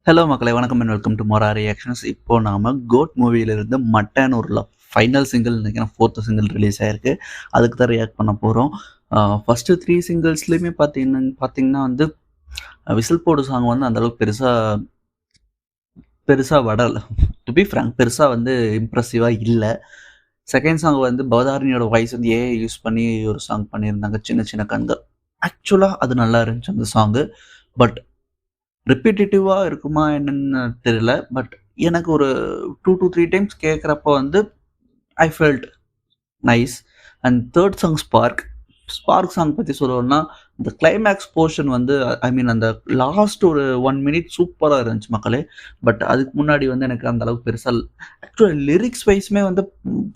Hello மக்களே, வணக்கம் and welcome to மொரா reactions. இப்போ நாம கோட் மூவியிலிருந்து மட்டன் ஒரு லவ் ஃபைனல் சிங்கிள் நினைக்கிறேன், ஃபோர்த்து சிங்கிள் ரிலீஸ் ஆயிருக்கு. அதுக்கு தான் ரியாக்ட் பண்ண போகிறோம். ஃபஸ்ட்டு 3 சிங்கிள்ஸ்லையுமே பார்த்தீங்கன்னா வந்து விசில் போடு சாங் வந்து அந்தளவுக்கு பெருசாக வடலை. டு பி ஃப்ராங்க் பெருசாக வந்து இம்ப்ரெசிவாக இல்லை. செகண்ட் சாங் வந்து பவதாரணியோட வாய்ஸ் வந்து ஏஐ யூஸ் பண்ணி ஒரு சாங் பண்ணியிருந்தாங்க, சின்ன சின்ன கண்கள். ஆக்சுவலாக அது நல்லா இருந்துச்சு அந்த சாங்கு. பட் ரிப்பீட்டேட்டிவாக இருக்குமா என்னன்னு தெரியல. பட் எனக்கு ஒரு 2 to 3 டைம்ஸ் கேட்குறப்ப வந்து I felt nice. And third song spark song பற்றி சொல்லணும்னா, இந்த கிளைமேக்ஸ் போர்ஷன் வந்து ஐ மீன் அந்த லாஸ்ட் ஒரு 1 minute சூப்பராக இருந்துச்சு மக்களே. பட் அதுக்கு முன்னாடி வந்து எனக்கு அந்த அளவுக்கு பெருசாக ஆக்சுவலாக லிரிக்ஸ் வைஸுமே வந்து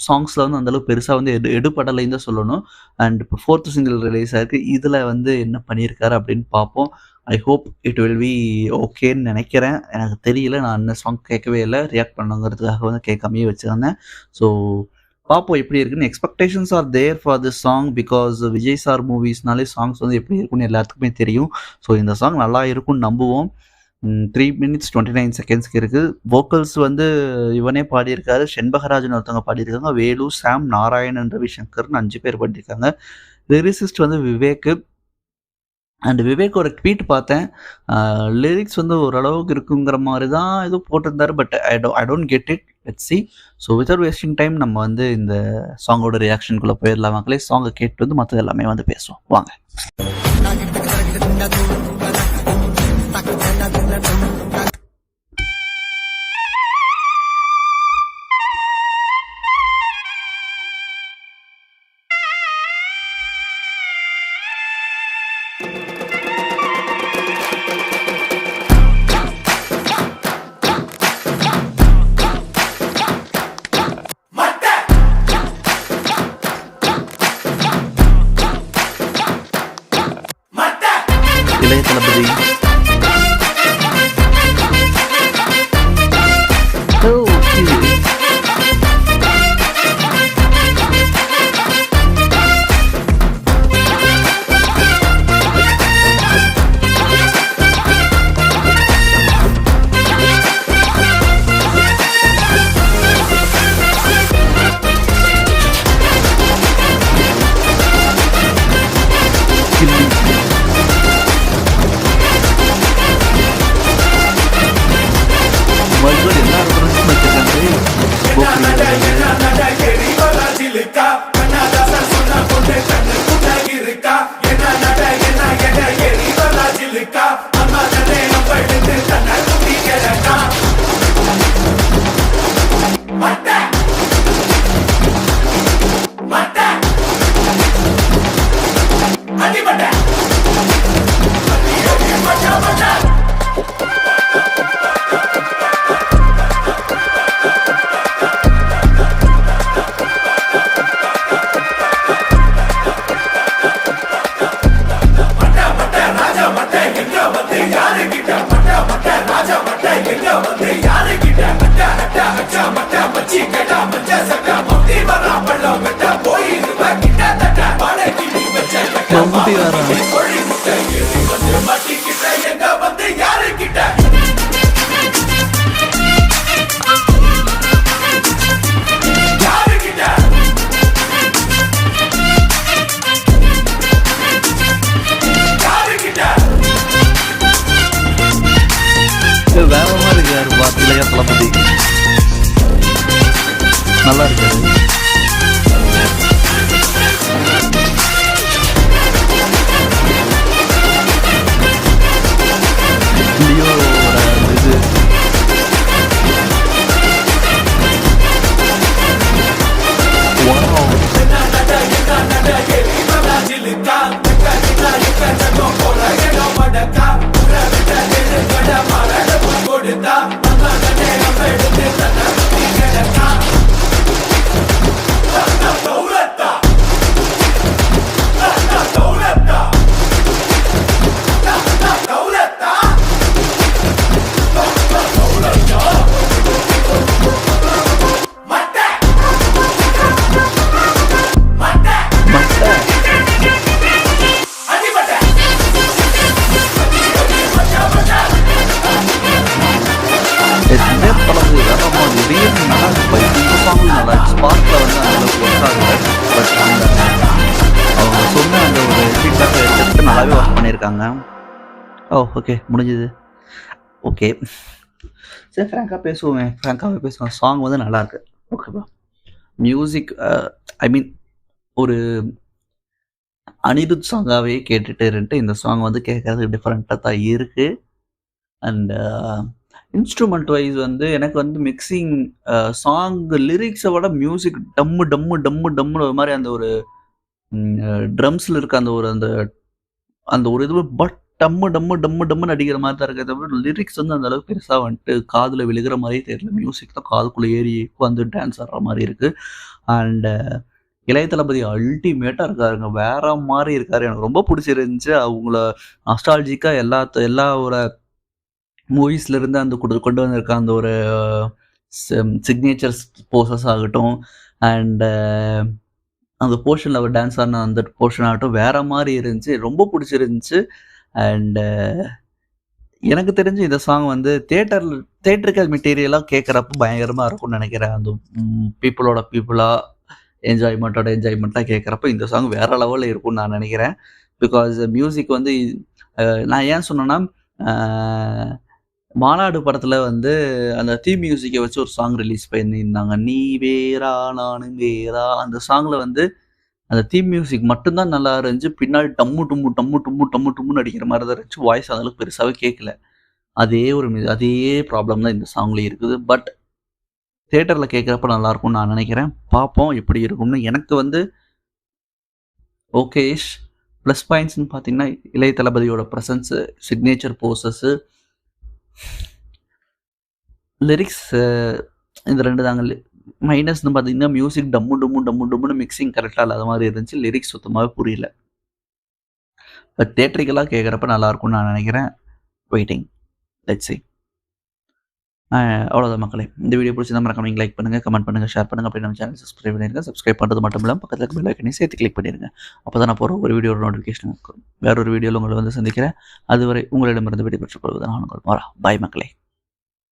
சாங்ஸில் வந்து அந்தளவுக்கு பெருசாக வந்து எடுபடலைன்னு தான் சொல்லணும். அண்ட் இப்போ 4th சிங்கிள் ரிலீஸ் ஆயிருக்கு. இதில் வந்து என்ன பண்ணியிருக்காரு அப்படின்னு பார்ப்போம். I hope it will be ஓகேன்னு நினைக்கிறேன். எனக்கு தெரியல, நான் அந்த சாங் கேட்கவே இல்லை. ரியாக்ட் பண்ணுங்கிறதுக்காக வந்து கேட்காமையே வச்சுருந்தேன். ஸோ பார்ப்போம் எப்படி இருக்குன்னு. Expectations are there for this song because Vijay sir மூவிஸ்னாலே சாங்ஸ் வந்து எப்படி இருக்குன்னு எல்லாத்துக்குமே தெரியும். ஸோ இந்த சாங் நல்லா இருக்கும்னு நம்புவோம். 3 minutes 29 secondsக்கு இருக்குது. வோக்கல்ஸ் வந்து இவனே பாடியிருக்காரு, செண்பகராஜன் ஒருத்தவங்க பாடியிருக்காங்க, வேலு, சாம், நாராயணன், ரவிசங்கர்னு 5 பேர் பாடியிருக்காங்க. லிரிசிஸ்ட் வந்து விவேக். அண்ட் விவேக் ஒரு ட்வீட் பார்த்தேன், லிரிக்ஸ் வந்து ஓரளவுக்கு இருக்குங்கிற மாதிரி தான் ஏதோ போட்டிருந்தாரு. But I don't get it. Let's see. So without wasting time நம்ம வந்து இந்த சாங்கோட ரியாக்ஷனுக்குள்ளே போயிடலாம் மக்களே. சாங்கை கேட்டு வந்து மற்றது எல்லாமே வந்து பேசுவோம் வாங்க. இளைய தளபதி வேற மாதிரி இருக்காரு. இளைய தளபதி நல்லா இருக்காரு. இந்த தளபதி வேற மாதிரி ரியல் நல்லா இருக்கு. இந்த சாங்கும் நல்லா இருக்கு. ஸ்பார்க்ல வந்து அந்த அளவுக்கு ஒர்க் ஆகல. பட் அந்த அவங்க சொன்ன அந்த ஒரு ஃபீட்பேக்கை எடுத்துட்டு நல்லாவே ஒர்க் பண்ணியிருக்காங்க. ஓ ஓகே முடிஞ்சது. ஓகே சரி ஃப்ராங்காகவே பேசுவோம். சாங் வந்து நல்லா இருக்கு. ஓகேவா? மியூசிக் ஐ மீன் ஒரு அனிருத் சாங்காகவே கேட்டுட்டு இருந்துட்டு இந்த சாங் வந்து கேட்கறதுக்கு டிஃப்ரெண்ட்டாக தான் இருக்கு. அண்ட் இன்ஸ்ட்ருமெண்ட் வைஸ் வந்து எனக்கு வந்து மிக்சிங் சாங் லிரிக்ஸை விட மியூசிக் டம்மு டம்மு டம்மு டம்முன்னு ஒரு மாதிரி அந்த ஒரு ட்ரம்ஸில் இருக்க அந்த ஒரு அந்த அந்த ஒரு இது பட் டம்மு டம்மு டம்மு டம்முன்னு அடிக்கிற மாதிரி தான் இருக்கே தவிர லிரிக்ஸ் வந்து அந்த அளவுக்கு பெருசாக வந்துட்டு காதில் விழுகிற மாதிரியே தெரியல. மியூசிக் தான் காதுக்குள்ளே ஏறி வந்து டான்ஸ் ஆடுற மாதிரி இருக்குது. அண்டு இளைய தளபதி அல்டிமேட்டாக இருக்காருங்க. வேற மாதிரி இருக்காரு. எனக்கு ரொம்ப பிடிச்சிருந்துச்சு. அவங்கள நாஸ்டால்ஜிக்காக எல்லா ஒரு மூவிஸ்லேருந்து அந்த கொண்டு வந்திருக்க அந்த ஒரு சிக்னேச்சர் போசஸ் ஆகட்டும் அண்டு அந்த போர்ஷனில் அவர் டான்ஸ் ஆடின அந்த போர்ஷன் ஆகட்டும் வேறு மாதிரி இருந்துச்சு. ரொம்ப பிடிச்சிருந்துச்சு. அண்டு எனக்கு தெரிஞ்சு இந்த சாங் வந்து தேட்டருக்கு மெட்டீரியலாக கேட்குறப்ப பயங்கரமாக இருக்கும்னு நினைக்கிறேன். அந்த பீப்புளாக என்ஜாய்மெண்ட்டாக கேட்குறப்ப இந்த சாங் வேறு லெவலில் இருக்கும்னு நான் நினைக்கிறேன். பிகாஸ் மியூசிக் வந்து நான் ஏன் சொன்னேன்னா மாநாடு படத்தில் வந்து அந்த தீம் மியூசிக்கை வச்சு ஒரு சாங் ரிலீஸ் பண்ணியிருந்தாங்க. நீ வேறா நானும் வேறா. அந்த சாங்கில் வந்து அந்த தீம் மியூசிக் மட்டும்தான் நல்லா இருந்துச்சு. பின்னாடி டம்மு டும்மு டம்மு டும்மு டம்மு டும்முன்னு அடிக்கிற மாதிரி தான் இருந்துச்சு. வாய்ஸ் அந்தளவுக்கு பெருசாகவே கேட்கல. அதே ப்ராப்ளம் தான் இந்த சாங்லேயும் இருக்குது. பட் தேட்டரில் கேட்குறப்ப நல்லாயிருக்கும்னு நான் நினைக்கிறேன். பார்ப்போம் எப்படி இருக்கும்னு. எனக்கு வந்து ஓகேஷ். ப்ளஸ் பாயிண்ட்ஸ்னு பார்த்தீங்கன்னா இளைய தளபதியோட ப்ரெசன்ஸு, சிக்னேச்சர் போசஸ்ஸு, லிரிக்ஸ் இந்த 2 தாங்க. மைனஸ்னு பார்த்தீங்கன்னா மியூசிக் டம்மு டம்முன்னு மிக்சிங் கரெக்டாக இல்லாத மாதிரி இருந்துச்சு. லிரிக்ஸ் சுத்தமாகவே புரியல. பட் தேட்டரிக்கெல்லாம் கேட்குறப்ப நல்லாயிருக்கும்னு நான் நினைக்கிறேன். Waiting let's see. அவ்வளோதான் மக்களே. இந்த வீடியோ பிடிச்சிருந்தா மறக்காம நீங்கள் லைக் பண்ணுங்கள், கமெண்ட் பண்ணுங்கள், ஷேர் பண்ணுங்கள். அப்படி நம்ம சேனல் சப்ஸ்கிரைப் பண்ணிடுங்க. சப்ஸ்கிரைப் பண்ணுறது மட்டும் இல்லாமல் பக்கத்தில் பெல் ஐக்கனையும் சேர்த்து கிளிக் பண்ணிடுங்க. அப்போ தான் நான் போகிற ஒரு வீடியோட நோட்டிஃபிகேஷன் இருக்கும். வேறொரு வீடியோவில் உங்களை வந்து சந்திக்கிறேன். அதுவரை உங்களிடமிருந்து விடைபெற்றுக் கொள்வது நான் உங்கள் மாறா. பாய் மக்களே.